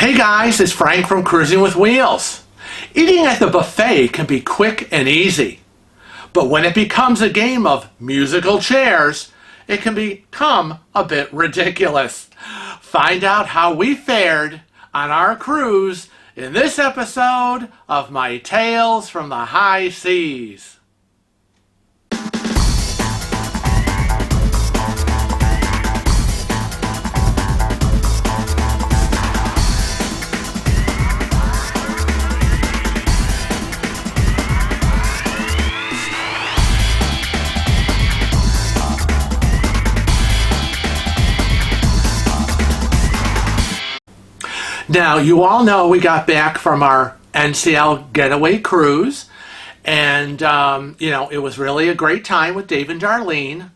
Hey guys, it's Frank from Cruising with Wheels. Eating at the buffet can be quick and easy, but when it becomes a game of musical chairs, it can become a bit ridiculous. Find out how we fared on our cruise in this episode of my Tales from the High Seas. Now, you all know we got back from our NCL getaway cruise, and, it was really a great time with Dave and Darlene,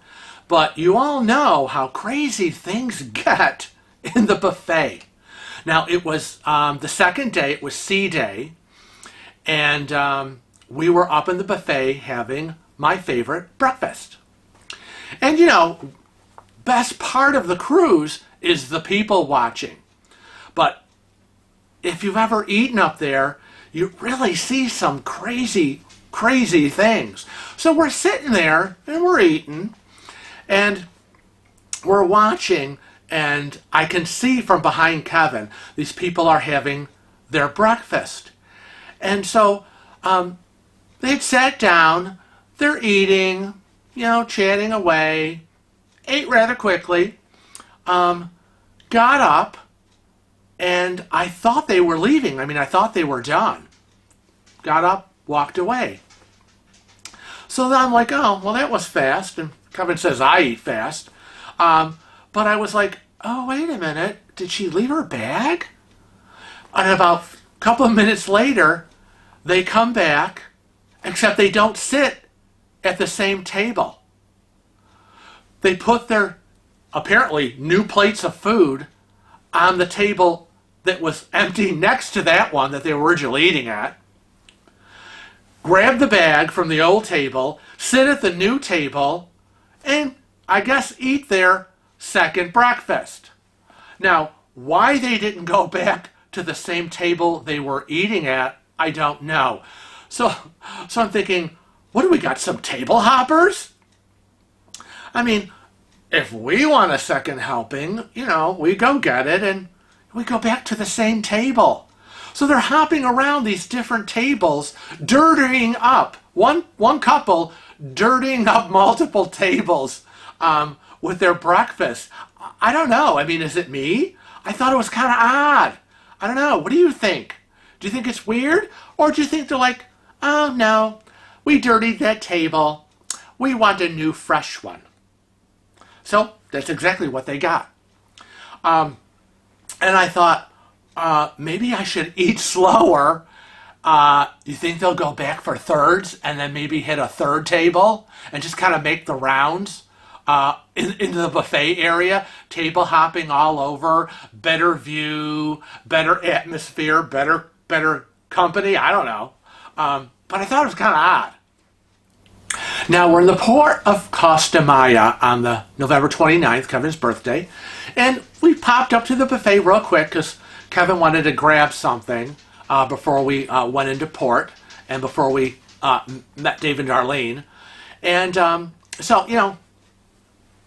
but you all know how crazy things get in the buffet. Now, it was the second day, it was C Day, and we were up in the buffet having my favorite breakfast. And, best part of the cruise is the people watching. But if you've ever eaten up there, you really see some crazy, crazy things. So we're sitting there and we're eating and we're watching, and I can see from behind Kevin, these people are having their breakfast. And so they'd sat down, they're eating, chatting away, ate rather quickly, got up, and I thought they were leaving. I thought they were done. Got up, walked away. So then I'm like, oh, well, that was fast. And Kevin says I eat fast. But I was like, oh, wait a minute. Did she leave her bag? And about a couple of minutes later, they come back, except they don't sit at the same table. They put their, apparently, new plates of food on the table that was empty next to that one that they were originally eating at, grab the bag from the old table, sit at the new table, and I guess eat their second breakfast. Now, why they didn't go back to the same table they were eating at, I don't know. So I'm thinking, what do we got, some table hoppers? If we want a second helping, we go get it and we go back to the same table. So they're hopping around these different tables, dirtying up, one couple dirtying up multiple tables with their breakfast. I don't know. Is it me? I thought it was kind of odd. I don't know. What do you think? Do you think it's weird? Or do you think they're like, oh no, we dirtied that table. We want a new fresh one. So that's exactly what they got. And I thought, maybe I should eat slower. You think they'll go back for thirds and then maybe hit a third table and just kind of make the rounds into the buffet area, table hopping all over, better view, better atmosphere, better company? I don't know. But I thought it was kind of odd. Now, we're in the port of Costa Maya on the November 29th, Kevin's birthday, and we popped up to the buffet real quick because Kevin wanted to grab something before we went into port and before we met Dave and Darlene. And so,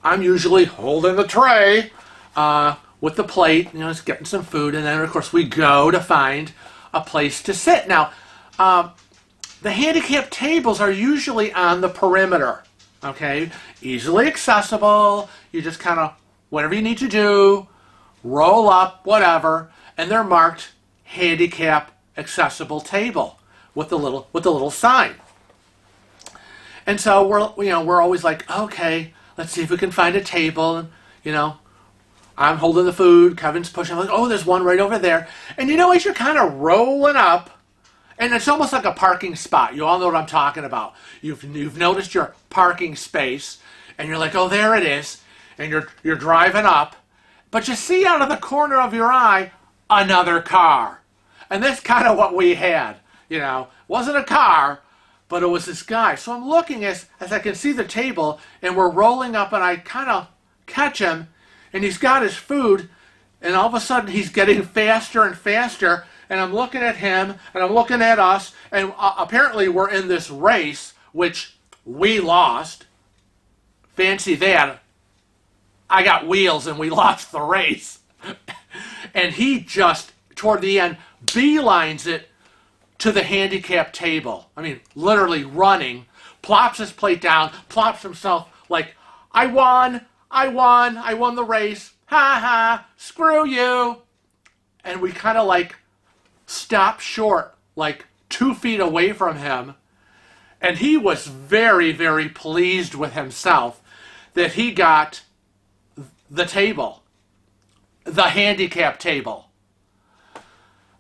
I'm usually holding the tray with the plate, just getting some food, and then, of course, we go to find a place to sit. Now, the handicap tables are usually on the perimeter, okay? Easily accessible. You just kind of, whatever you need to do, roll up, whatever, and they're marked handicap accessible table with the little sign. And so we're always like, okay, let's see if we can find a table. And, I'm holding the food, Kevin's pushing. I'm like, oh, there's one right over there. And as you're kind of rolling up, and it's almost like a parking spot. You all know what I'm talking about. You've noticed your parking space, and you're like, oh, there it is. And you're driving up, but you see out of the corner of your eye another car. And that's kind of what we had. It wasn't a car, but it was this guy. So I'm looking as I can see the table, and we're rolling up, and I kind of catch him, and he's got his food, And all of a sudden, he's getting faster and faster. And I'm looking at him, and I'm looking at us. And apparently, we're in this race, which we lost. Fancy that. I got wheels, and we lost the race. And he just, toward the end, beelines it to the handicap table. I mean, literally running, plops his plate down, plops himself like, I won the race, ha ha, screw you. And we kind of like stopped short, like 2 feet away from him. And he was very, very pleased with himself that he got the table, the handicap table.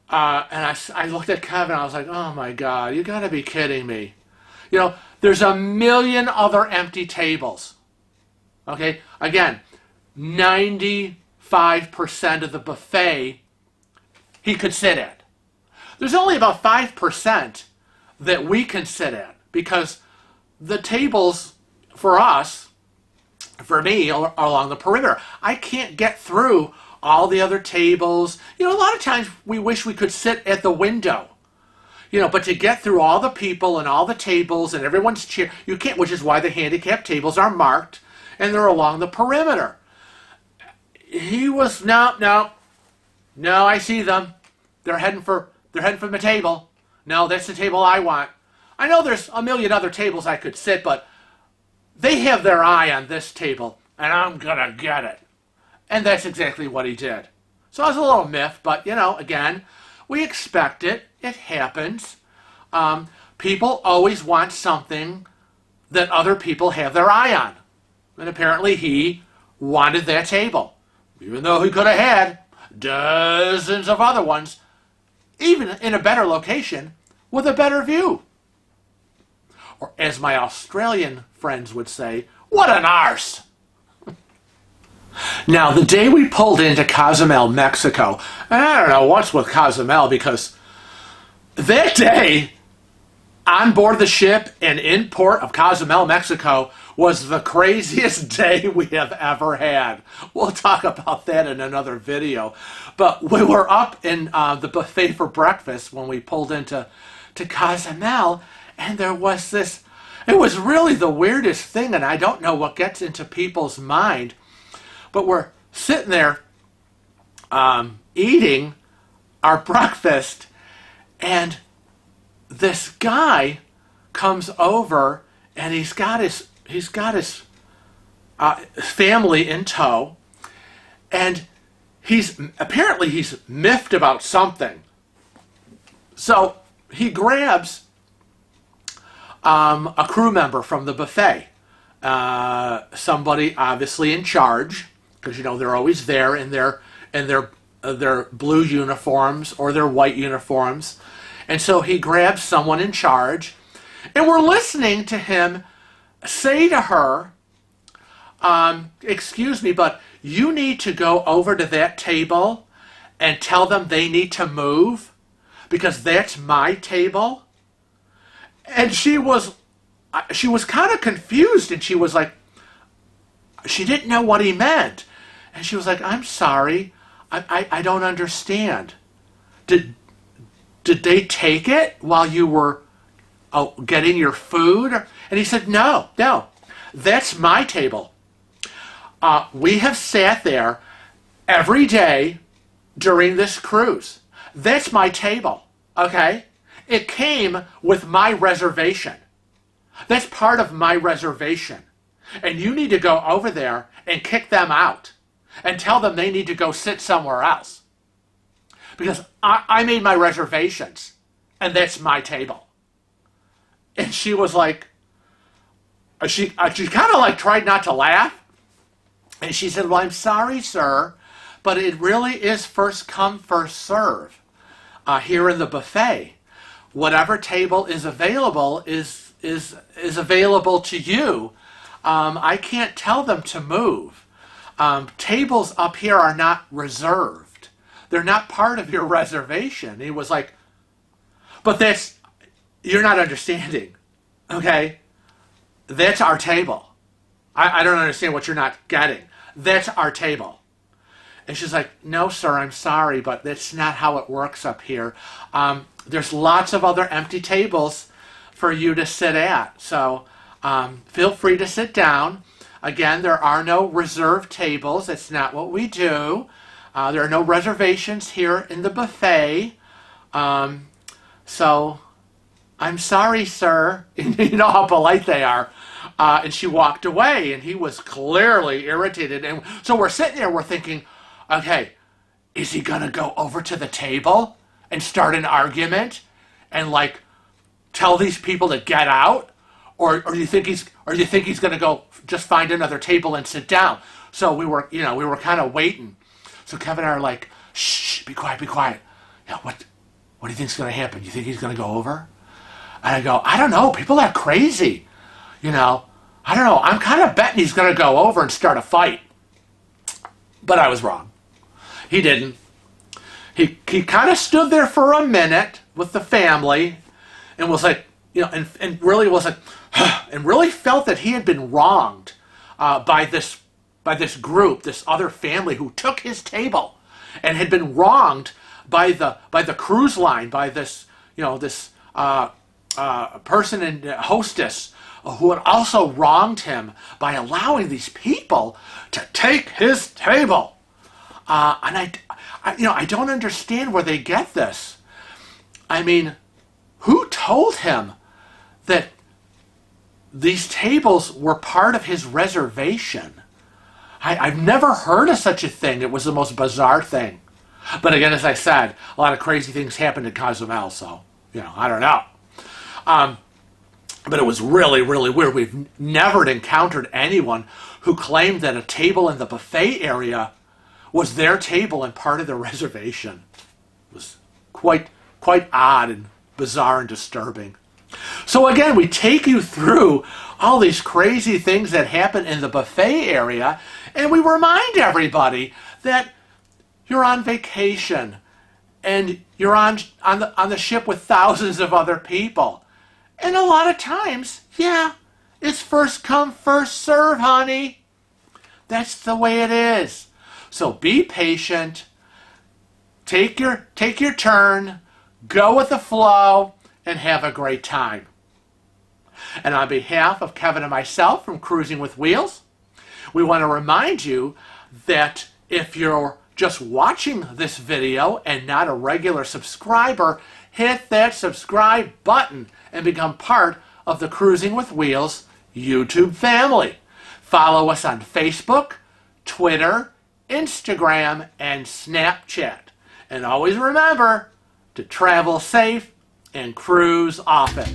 And I looked at Kevin, I was like, oh my God, you gotta be kidding me. You know, there's a million other empty tables. Okay, again, 95% of the buffet he could sit at. There's only about 5% that we can sit at because the tables for us, for me, are along the perimeter. I can't get through all the other tables. You know, a lot of times we wish we could sit at the window. You know, but to get through all the people and all the tables and everyone's chair, you can't, which is why the handicap tables are marked and they're along the perimeter. He was, no, I see them. They're heading for the table. No, that's the table I want. I know there's a million other tables I could sit, but they have their eye on this table and I'm gonna get it. And that's exactly what he did. So I was a little miffed, but, you know, again, we expect it. It happens. People always want something that other people have their eye on. And apparently he wanted that table, even though he could have had dozens of other ones, even in a better location with a better view. Or as my Australian friends would say, what an arse. Now, the day we pulled into Cozumel, Mexico, and I don't know what's with Cozumel, because that day, on board the ship and in port of Cozumel, Mexico, was the craziest day we have ever had. We'll talk about that in another video. But we were up in the buffet for breakfast when we pulled into Cozumel, and there was this, it was really the weirdest thing, and I don't know what gets into people's mind. But we're sitting there eating our breakfast, and this guy comes over, and he's got his family in tow, and he's miffed about something. So he grabs a crew member from the buffet, somebody obviously in charge. Because, you know, they're always there in their blue uniforms or their white uniforms. And so he grabs someone in charge. And we're listening to him say to her, excuse me, but you need to go over to that table and tell them they need to move because that's my table. And she was kind of confused, and she was like, she didn't know what he meant. And she was like, I'm sorry, I don't understand. Did they take it while you were getting your food? And he said, no, that's my table. We have sat there every day during this cruise. That's my table, okay? It came with my reservation. That's part of my reservation. And you need to go over there and kick them out and tell them they need to go sit somewhere else. Because I made my reservations, and that's my table. And she was like, she kind of like tried not to laugh. And she said, well, I'm sorry, sir, but it really is first come, first serve here in the buffet. Whatever table is available is available to you. I can't tell them to move. Tables up here are not reserved. They're not part of your reservation. He was like, but you're not understanding, okay? That's our table. I don't understand what you're not getting. That's our table. And she's like, no, sir, I'm sorry, but that's not how it works up here. There's lots of other empty tables for you to sit at. So feel free to sit down. Again, there are no reserved tables. That's not what we do. There are no reservations here in the buffet. So I'm sorry, sir. You know how polite they are. And she walked away, and he was clearly irritated. And so we're sitting there, we're thinking, okay, is he going to go over to the table and start an argument and like tell these people to get out? Or do you think he's going to go just find another table and sit down? So we were kind of waiting. So Kevin and I are like, shh, be quiet, be quiet. Yeah, what do you think's going to happen? You think he's going to go over? And I go, I don't know. People are crazy. I don't know. I'm kind of betting he's going to go over and start a fight. But I was wrong. He didn't. He kind of stood there for a minute with the family and was like, and really was like, and really felt that he had been wronged by this group, this other family who took his table, and had been wronged by the cruise line, by this person and hostess who had also wronged him by allowing these people to take his table. And I don't understand where they get this. I mean, who told him that these tables were part of his reservation? I've never heard of such a thing. It was the most bizarre thing. But again, as I said, a lot of crazy things happened in Cozumel, so, I don't know. But it was really, really weird. We've never encountered anyone who claimed that a table in the buffet area was their table and part of the reservation. It was quite odd and bizarre and disturbing. So again, we take you through all these crazy things that happen in the buffet area, and we remind everybody that you're on vacation and you're on the ship with thousands of other people. And a lot of times, it's first come, first serve, honey. That's the way it is. So be patient, take your turn, go with the flow, and have a great time. And on behalf of Kevin and myself from Cruising with Wheels, we want to remind you that if you're just watching this video and not a regular subscriber, hit that subscribe button and become part of the Cruising with Wheels YouTube family. Follow us on Facebook, Twitter, Instagram, and Snapchat. And always remember to travel safe and cruise often.